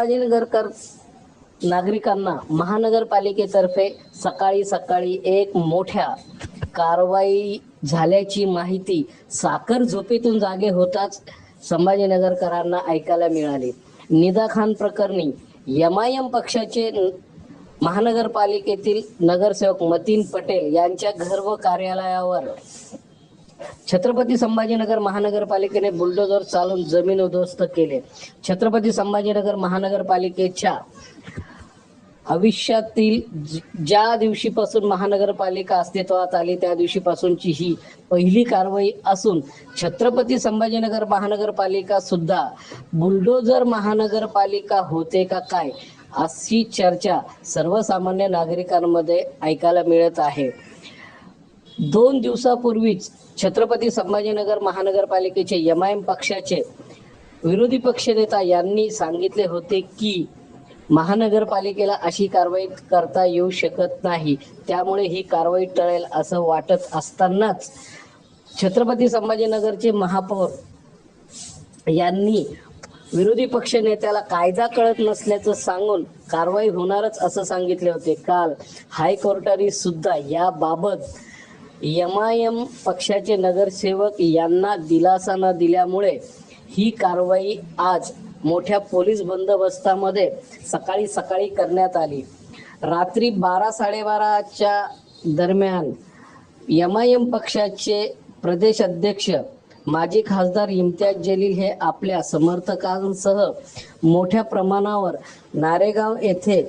संभाजीनगरकर नागरिकांना महानगरपालिकेतर्फे सकाळी सकाळी एक मोठ्या कारवाई झाल्याची माहिती साखर झोपेतून जागे होताच संभाजीनगरकरांना ऐकायला मिळाली। निदा खान प्रकरणी एमआयएम पक्षाचे महानगरपालिकेतील नगरसेवक मतीन पटेल यांच्या घर व कार्यालयावर छत्रपती संभाजीनगर महानगरपालिकेने बुलडोझर चालून जमीन उद्ध्वस्त केले। छत्रपती संभाजीनगर महानगरपालिकेच्या भविष्यातील ज्या दिवशीपासून महानगरपालिका अस्तित्वात आली त्या दिवशीपासूनची ही पहिली कारवाई असून छत्रपती संभाजीनगर महानगरपालिका सुद्धा बुलडोझर महानगरपालिका होते का काय अशी चर्चा सर्वसामान्य नागरिकांमध्ये ऐकायला मिळत आहे। 2 दिवसापूर्वीच छत्रपती संभाजीनगर महानगरपालिकेचे एमआयएम पक्षाचे विरोधी पक्षनेता यांनी सांगितले होते की महानगरपालिकेला अशी कारवाई करता येऊ शकत नाही, त्यामुळे ही कारवाई टळेल असं वाटत असतानाच छत्रपती संभाजीनगरचे महापौर यांनी विरोधी पक्ष नेत्याला कायदा कळत नसल्याचं सांगून कारवाई होणारच असं सांगितले होते। काल हायकोर्टाने सुद्धा याबाबत एमआयएम पक्षाचे नगरसेवक यांना दिलासा न दिल्यामुळे ही कारवाई आज मोठ्या पोलीस बंदोबस्तामध्ये सकाळी सकाळी करण्यात आली। रात्री 12-12:30च्या दरम्यान एमआयएम पक्षाचे प्रदेश अध्यक्ष माजी खासदार इम्तियाज जलील हे आपल्या समर्थकांसह मोठ्या प्रमाणावर नारेगाव येथे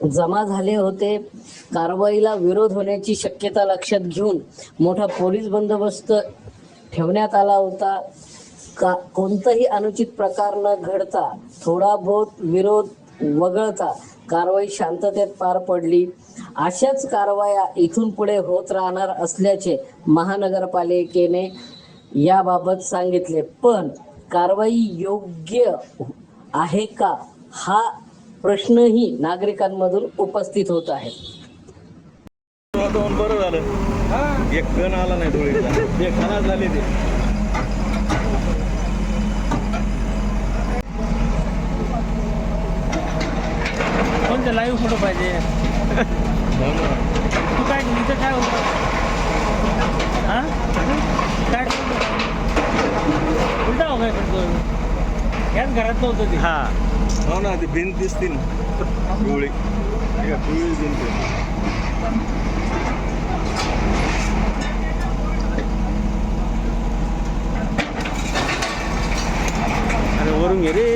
जमा झाले होते। कारवाईला विरोध होण्याची शक्यता लक्षात घेऊन मोठा पोलीस बंदोबस्त ठेवण्यात आला होता। कोणताही अनुचित प्रकार न घडता थोडा बहुत विरोध वगळता कारवाई शांततेत पार पडली। अशाच कारवाया इथून पुढे होत राहणार असल्याचे महानगरपालिकेने याबाबत सांगितले, पण कारवाई योग्य आहे का हा प्रश्नही नागरिकांमधून उपस्थित होत आहे। बरं झालं एक कण आला नाही धुळीचा, ते खराब झाले ते कोणतं लाईव्ह फोटो पाहिजे तू काय इथं काय होतं हां काय उलटा हो काय करतो याच घरात नव्हतं ते हां हो ना, ती भिंत दिसते ना पिवळी पिवळी भिंत अरे वरून घे रे.